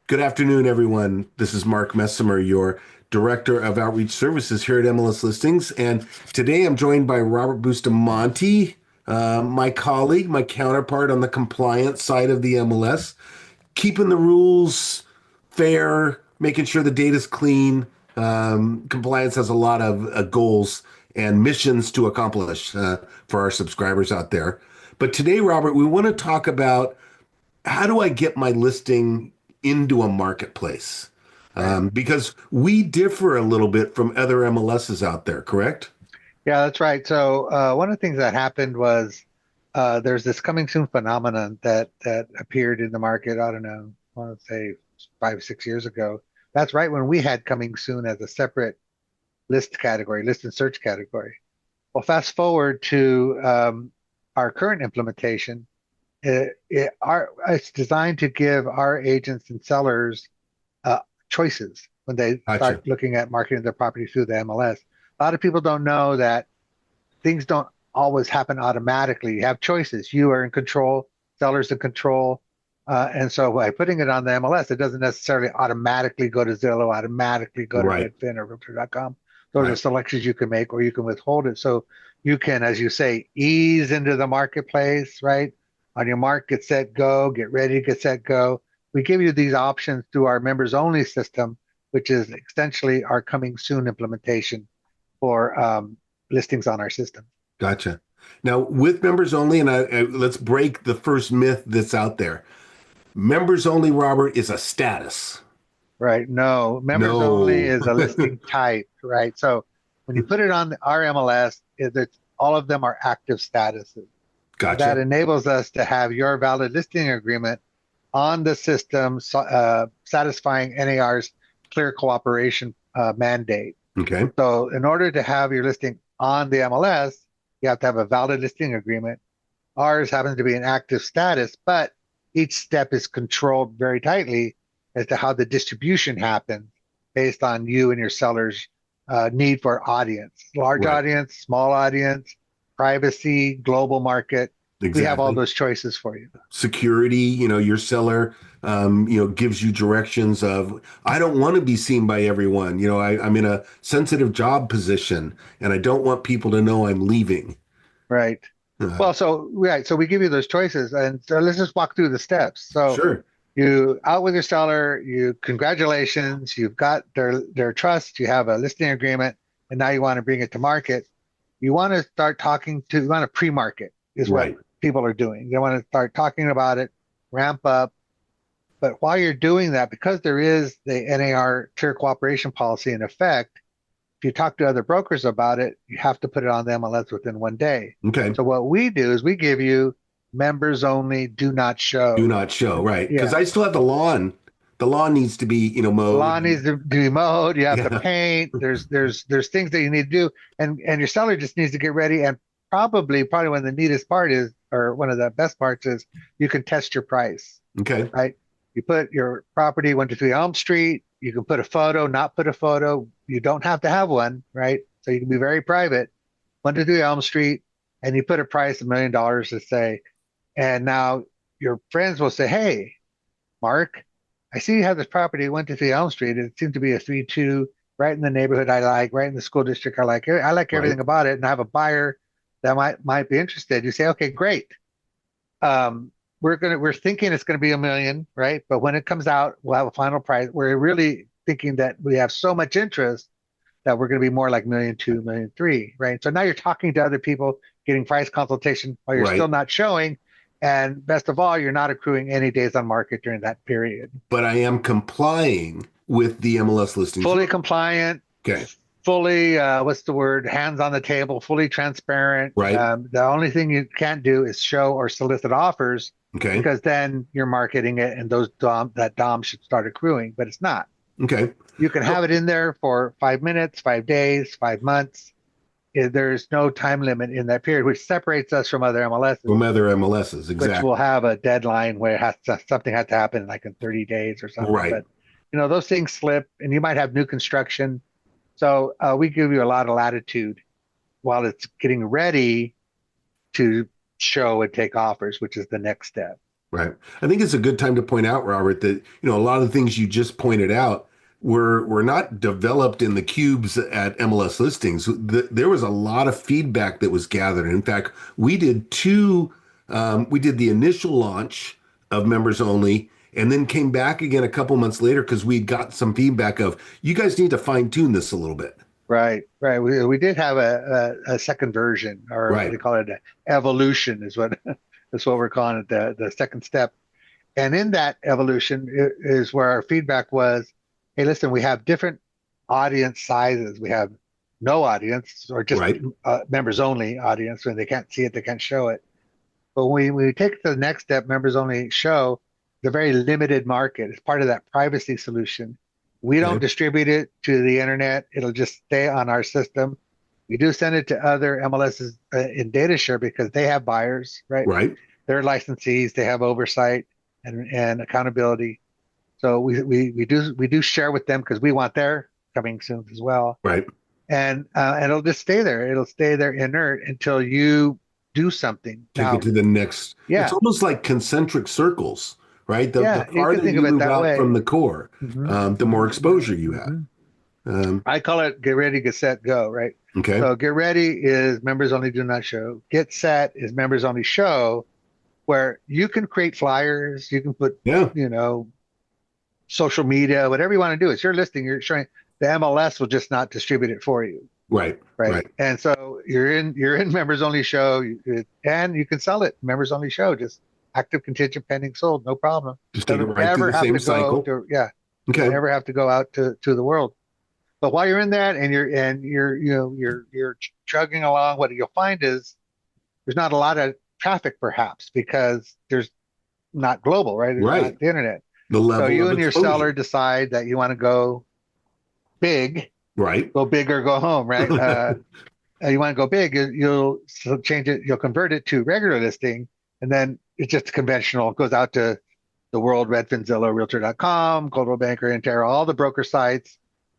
Good afternoon, everyone. This is Mark Messimer, your Director of Outreach Services here at MLS Listings. And today I'm joined by Robert Bustamante, my colleague, my counterpart on the compliance side of the MLS, keeping the rules fair, making sure the data's clean. Compliance has a lot of goals and missions to accomplish for our subscribers out there. But today, Robert, we want to talk about how do I get my listing into a marketplace? Right. Because we differ a little bit from other MLSs out there, correct? Yeah, that's right. So one of the things that happened was there's this coming soon phenomenon that appeared in the market. I don't know, I want to say 5, 6 years ago. That's right when we had coming soon as a separate list category, list and search category. Well, fast forward to our current implementation. It's designed to give our agents and sellers uh, choices when they Gotcha. start looking at marketing their property through the MLS. A lot of people don't know that things don't always happen automatically. You have choices. You are in control, sellers in control. And so by putting it on the MLS, it doesn't necessarily automatically go to Zillow, automatically go to Right, Redfin or Realtor.com. Those are right. selections you can make, or you can withhold it. So you can, as you say, ease into the marketplace, right? On your mark, get set, go, get ready, get set, go. We give you these options through our members only system, which is essentially our coming soon implementation for listings on our system. Gotcha. Now, with members only, and let's break the first myth that's out there. Members only, Robert, is a status. Right. No, members only No. is a listing type, right? So when you put it on our MLS, all of them are active statuses. That Gotcha. enables us to have your valid listing agreement on the system, satisfying NAR's clear cooperation mandate. Okay. So in order to have your listing on the MLS, you have to have a valid listing agreement. Ours happens to be an active status, but each step is controlled very tightly as to how the distribution happens based on you and your seller's need for audience, large Right. audience, small audience, privacy, global market. We have all Exactly. those choices for you. Security, your seller, gives you directions of, I don't want to be seen by everyone. I'm in a sensitive job position and I don't want people to know I'm leaving. Right. Uh, Well, so right, so we give you those choices, and so let's just walk through the steps. So sure. you out with your seller, you congratulations, you've got their trust, you have a listing agreement, and now you want to bring it to market. You want to start talking to, you want to pre-market is what Right. people are doing. They want to start talking about it, ramp up. But while you're doing that, because there is the NAR clear cooperation policy in effect, if you talk to other brokers about it, you have to put it on the MLS within one day. Okay. So what we do is we give you members only, do not Do show. not show. Right. Because Yeah. I still have the lawn. The lawn needs to be, Lawn mowed. needs to be mowed. You have to Yeah. paint. There's things that you need to do, and your seller just needs to get ready. And probably one of the neatest part is, or one of the best parts is, you can test your price, Okay. right? You put your property 123 Elm Street. You can put a photo, not put a photo. You don't have to have one, right? So you can be very private. 123 Elm Street, and you put a price $1 million to say, and now your friends will say, "Hey, Mark, I see you have this property, 123 Elm Street. It seems to be a 3-2, right in the neighborhood I like, right in the school district I like. I like Right. everything about it, and I have a buyer that might be interested." You say, "Okay, great. We're thinking it's gonna be 1 million, right? But when it comes out, we'll have a final price. We're really thinking that we have so much interest that we're going to be more like 1,200,000, 1,300,000, right? So now you're talking to other people, getting price consultation while you're still Right. not showing. And best of all, you're not accruing any days on market during that period. But I am complying with the MLS listings Fully rule. compliant, Okay. fully, what's the word, hands on the table, fully transparent. Right. The only thing you can't do is show or solicit offers, Okay. because then you're marketing it and that DOM should start accruing, but it's not. Okay. You can have So it in there for 5 minutes, 5 days, 5 months. There's no time limit in that period, which separates us from other MLSs, from other MLSs, which will exactly. have a deadline where something has to happen like in 30 days or something. Right. But those things slip, and you might have new construction. So we give you a lot of latitude while it's getting ready to show and take offers, which is the next step. Right. I think it's a good time to point out, Robert, that a lot of the things you just pointed out were not developed in the cubes at MLS listings. There was a lot of feedback that was gathered. In fact, we did two. We did the initial launch of members only, and then came back again a couple months later because we got some feedback of you guys need to fine tune this a little bit. Right, right. We did have a second version, or Right. they call it evolution, is what that's what we're calling it, the second step. And in that evolution is where our feedback was, hey, listen, we have different audience sizes. We have no audience, or just Right. members only audience. When they can't see it, they can't show it. But when we take the next step, members only show the very limited market. It's part of that privacy solution. We don't Okay. distribute it to the internet. It'll just stay on our system. We do send it to other MLSs in data share because they have buyers, right? Right. They're licensees. They have oversight and accountability. So we do share with them because we want their coming soon as well. Right. And it'll just stay there. It'll stay there inert until you do something. Take it Now, to the next. It's yeah, almost like concentric circles, right? The yeah, you can farther think you of it move that out way. from the core, Hmm. the more exposure you have. Hmm. Um, I call it get ready, get set, go, right? okay. So get ready is members only do not show. Get set is members only show, where you can create flyers, you can put, Yeah. you know, social media, whatever you want to do. It's your listing, you're showing. The MLS will just not distribute it for you, Right. right? Right. And so you're in members only show, and you can sell it members only show, just active contingent pending sold, no problem. Just take it Doesn't right through ever the have same to go cycle. to, yeah, Okay. doesn't ever have to go out to the world. But while you're in that and you're chugging along, what you'll find is there's not a lot of traffic, perhaps because there's not global, right? There's Right. not the internet. The So level you of and your seller exposure. decide that you want to big, Right. go big or go home, right? You want to go big, you'll change it, you'll convert it to regular listing, and then it's just conventional. It goes out to the world, Redfin, Zillow, Realtor.com, Coldwell Banker, Intero, all the broker sites,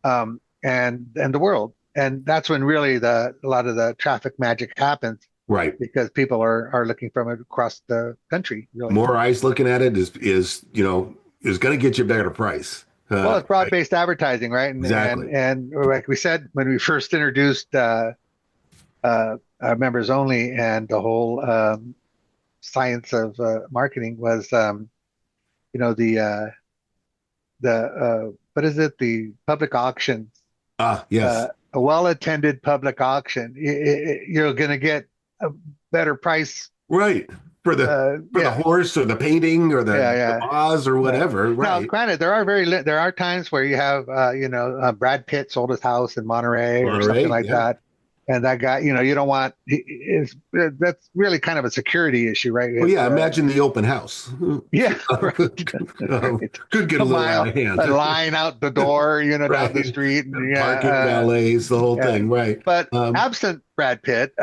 and the world. And that's when really a lot of the traffic magic happens Right. because people are looking from across the country, really. More eyes looking at it is going to get you a better price. Well, it's Right. broad-based advertising, right? And and Exactly. and like we said when we first introduced members only, and the whole science of marketing was, the what is it? The public auctions, Ah, yes. a well-attended public auction. You're going to get a better price. Right. For the Yeah, horse or the painting or yeah, the yeah. vase or Right. whatever. Now, Right. granted, there are times where you have, Brad Pitt sold his house in Monterey or something Monterey. like Yeah. that, and that guy, you don't want. That's really kind of a security issue, right? Well, It's yeah. Imagine the open house. yeah, right, right. Could get a little out of hand. A line out the door, down the Right. street, and yeah, Parking valets, the whole yeah. thing. Right. But Um, absent Brad Pitt,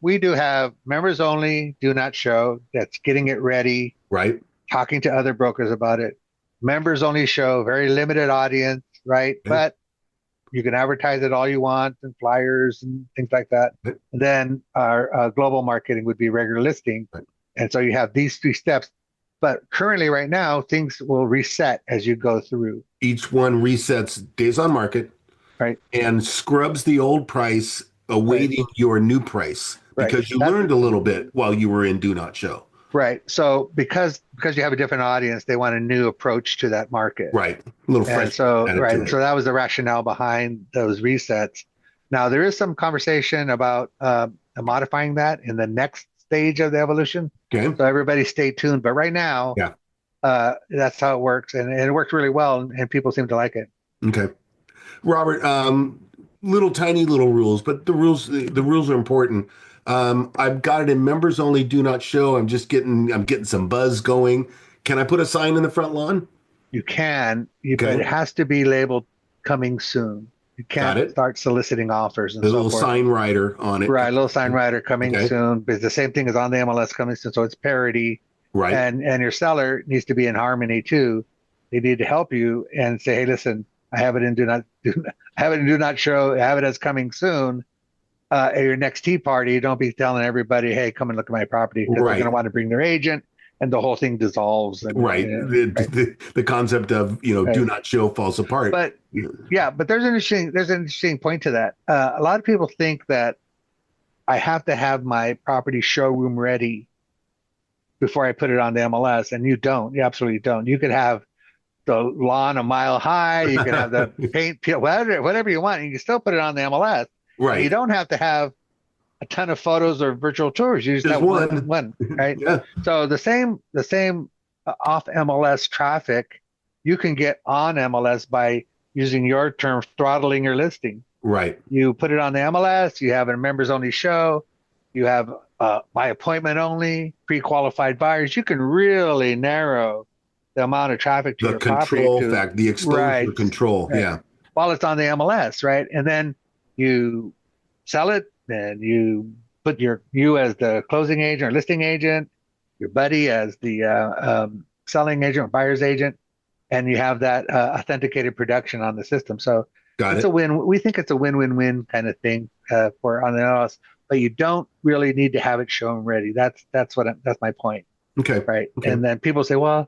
we do have members only, do not show. That's getting it ready, right. talking to other brokers about it. Members only show, very limited audience, right? Okay. But you can advertise it all you want and flyers and things like that. Okay. And then our global marketing would be regular listing. Right. And so you have these three steps. But currently, right now, things will reset as you go through, Each one resets days on market right? and scrubs the old price, Right. awaiting your new price Right. because you That's learned a little bit while you were in Do Not Show. right. So because you have a different audience, they want a new approach to that market. Right. A little And fresh so, added right. to it. So that was the rationale behind those resets. Now, there is some conversation about modifying that in the next stage of the evolution. Okay. So everybody stay tuned. But right now, Yeah. that's how it works. And it worked really well, and people seem to like it. Okay. Robert, little tiny little rules, but the rules are important. I've got it in members only, do not show. I'm getting some buzz going. Can I put a sign in the front lawn? You can, but Okay. it has to be labeled coming soon. You Got can't it. start soliciting offers and There's a so little forth. sign rider on it. Right, little sign rider coming Okay. soon. But it's the same thing as on the MLS coming soon. So it's parity. Right. And your seller needs to be in harmony too. They need to help you and say, hey, listen, I have it in I have it in do not show, I have it as coming soon. At your next tea party, don't be telling everybody, hey, come and look at my property, because they're Right. going to want to bring their agent. and the whole thing dissolves Right. right, The concept of, do right. not show falls apart. But yeah, but there's an interesting point to that. A lot of people think that I have to have my property showroom ready before I put it on the MLS, and you don't. You absolutely don't. You could have the lawn a mile high. You can have the paint peel, whatever you want. And you can still put it on the MLS, and you Right. don't have to have a ton of photos or virtual tours. You just Just have one. one, right? Yeah. So the same off MLS traffic you can get on MLS by using your term throttling your listing. Right. You put it on the MLS. You have a members only show. You have by appointment only, pre-qualified buyers. You can really narrow the amount of traffic to The your property control to fact, the exposure right, control. right Yeah. while it's on the MLS, right? And then you sell it, and you put you as the closing agent or listing agent, your buddy as the selling agent or buyer's agent, and you have that authenticated production on the system. So Got it's a it. win. We think it's a win-win-win kind of thing for on the MLS, but you don't really need to have it shown ready. That's my point, Okay. right? Okay. And then people say, well,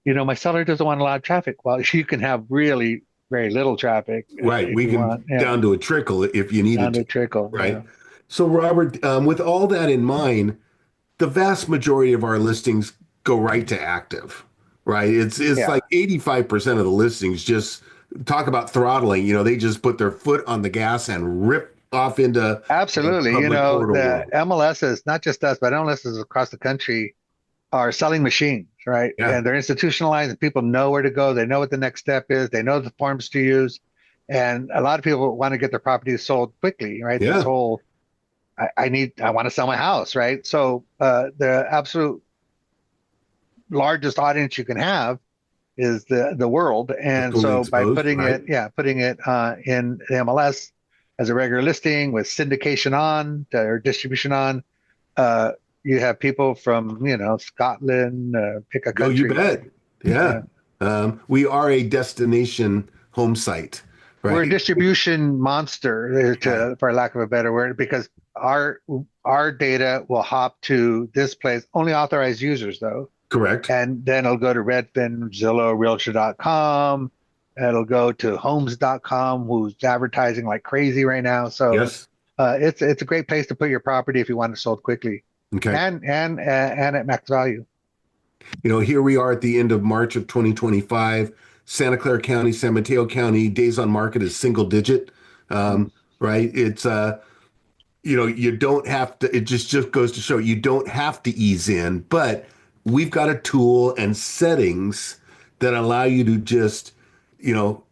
my seller doesn't want a lot of traffic. Well, you can have really very little traffic Right. if We you can want. Yeah, down to a trickle if you needed down to. to trickle. Right. Yeah. So, Robert, with all that in mind, the vast majority of our listings go right to active, right? It's Yeah, like 85% of the listings just talk about throttling. They just put their foot on the gas and rip off into the absolutely. public portal The world. MLSs, not just us, but MLSs across the country are selling machines, right? Yeah. And they're institutionalized, and people know where to go. They know what the next step is. They know the forms to use. And a lot of people want to get their properties sold quickly, right? This Yeah. whole, I want to sell my house, right? So the absolute largest audience you can have is the world. It's And fully so by exposed, right? putting it in the MLS as a regular listing with syndication on or distribution on, uh, you have people from, Scotland, pick a Oh, you country. bet. Yeah. Yeah. We are a destination home site, We're a right? distribution monster, Yeah. for lack of a better word, because our data will hop to this place, only authorized users though. Correct. And then it'll go to Redfin, Zillow, Realtor.com. It'll go to Homes.com, who's advertising like crazy right now. So Yes. it's a great place to put your property if you want it sold quickly Okay. and at max value. Here we are at the end of March of 2025. Santa Clara County, San Mateo County, days on market is single digit. Mm. Right? It's you don't have to, it just goes to show you don't have to ease in, but we've got a tool and settings that allow you to just, you know,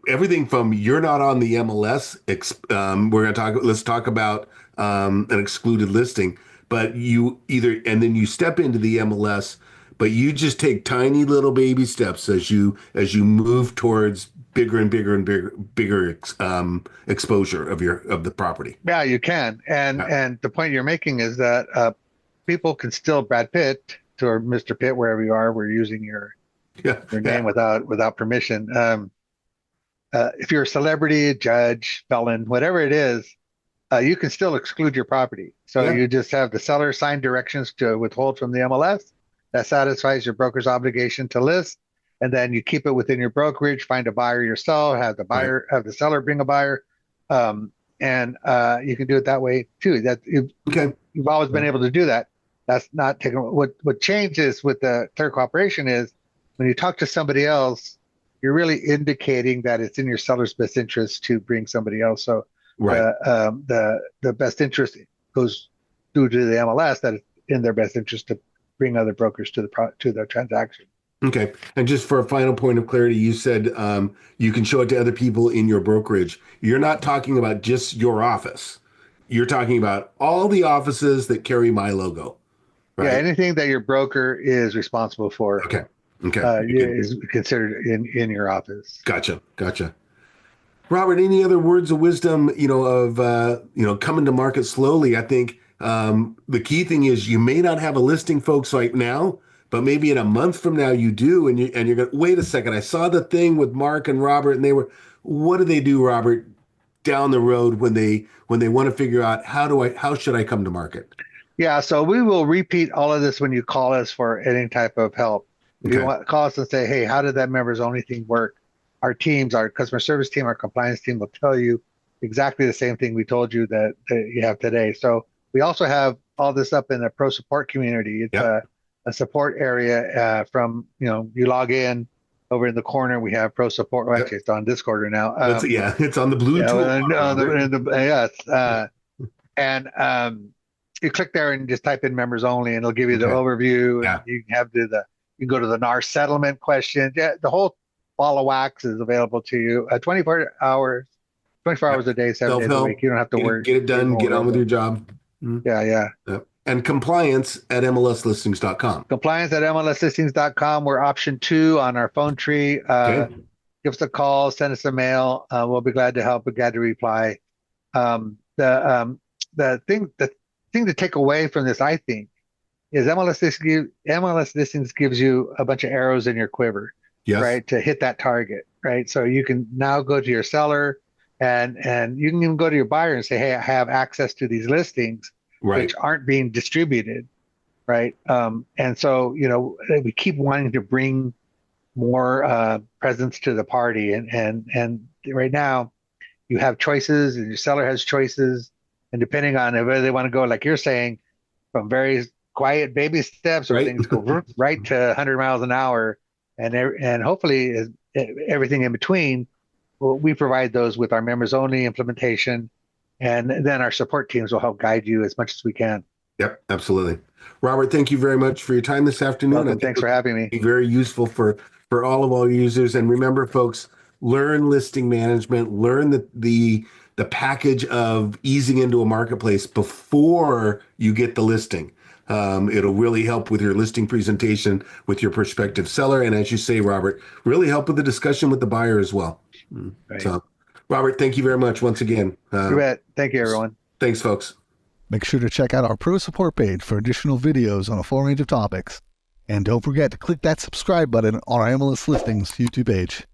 everything from you're not on the MLS. Let's talk about an excluded listing, but you either, and then you step into the MLS, but you just take tiny little baby steps as you move towards bigger and bigger and bigger exposure of the property. Yeah, you can. Yeah. And the point you're making is that people can still Brad Pitt or Mr. Pitt, wherever you are, we're using Yeah. your Yeah. name without permission. If you're a celebrity, judge, felon, whatever it is, you can still exclude your property. So Yeah. you just have the seller sign directions to withhold from the MLS. That satisfies your broker's obligation to list, and then you keep it within your brokerage. Find a buyer yourself. Right. Have the seller bring a buyer, and you can do it that way too. Okay. You've always been able to do that. That's not taking what changes with the clear cooperation is when you talk to somebody else, you're really indicating that it's in your seller's best interest to bring somebody else. So Right. the best interest goes through to the MLS that it's in their best interest to bring other brokers to the transaction. Okay. And just for a final point of clarity, you said you can show it to other people in your brokerage. You're not talking about just your office. You're talking about all the offices that carry my logo, Yeah, right? anything that your broker is responsible for Okay. Okay. is considered in your office. Gotcha. Gotcha. Robert, any other words of wisdom, coming to market slowly? I think the key thing is you may not have a listing, folks, right now, but maybe in a month from now you do, and you're going, wait a second, I saw the thing with Mark and Robert, and what do they do, Robert, down the road when they want to figure out how should I come to market? Yeah, so we will repeat all of this when you call us for any type of help. If you Okay. want call us and say, "Hey, how did that members only thing work?" Our teams, our customer service team, our compliance team will tell you exactly the same thing we told you that you have today. So we also have all this up in the pro support community. It's Yep. a support area from you log in over in the corner. We have pro support. Well, Yep. actually, it's on Discord now. Yeah, it's on the blue Yeah, tool bar, Robert. yes. And you click there and just type in members only, and it'll give you the Okay. overview, and Yeah. you can have you can go to the NAR settlement questions. Yeah, the whole ball of wax is available to you. 24 hours Yep. a day, 7 days a week. Self-help. You don't have to worry. Get it You done. don't Get worry on with about your it. job. Mhm. Yeah, yeah. Yep. And compliance at MLSlistings.com. Compliance at MLSlistings.com. We're option 2 on our phone tree. Okay. Give us a call, send us a mail. We'll be glad to help. We're glad to reply. The thing to take away from this, I think, is MLS listings gives you a bunch of arrows in your quiver, Yes. right, to hit that target, right? So you can now go to your seller, and you can even go to your buyer and say, "Hey, I have access to these listings, Right. which aren't being distributed," right? And so we keep wanting to bring more presence to the party, and right now you have choices, and your seller has choices, and depending on whether they want to go, like you're saying, from very quiet baby steps, or Right. things go right to 100 miles an hour, and hopefully everything in between. Well, we provide those with our members only implementation, and then our support teams will help guide you as much as we can. Yep. Absolutely. Robert, thank you very much for your time this afternoon. I Welcome. think Thanks for having me. be very useful for all of our users. And remember, folks, learn listing management, learn the package of easing into a marketplace before you get the listing. It'll really help with your listing presentation with your prospective seller. And as you say, Robert, really help with the discussion with the buyer as well. Right. So, Robert, thank you very much once again. You bet. Thank you, everyone. Thanks, folks. Make sure to check out our Pro Support page for additional videos on a full range of topics. And don't forget to click that subscribe button on our MLS Listings YouTube page.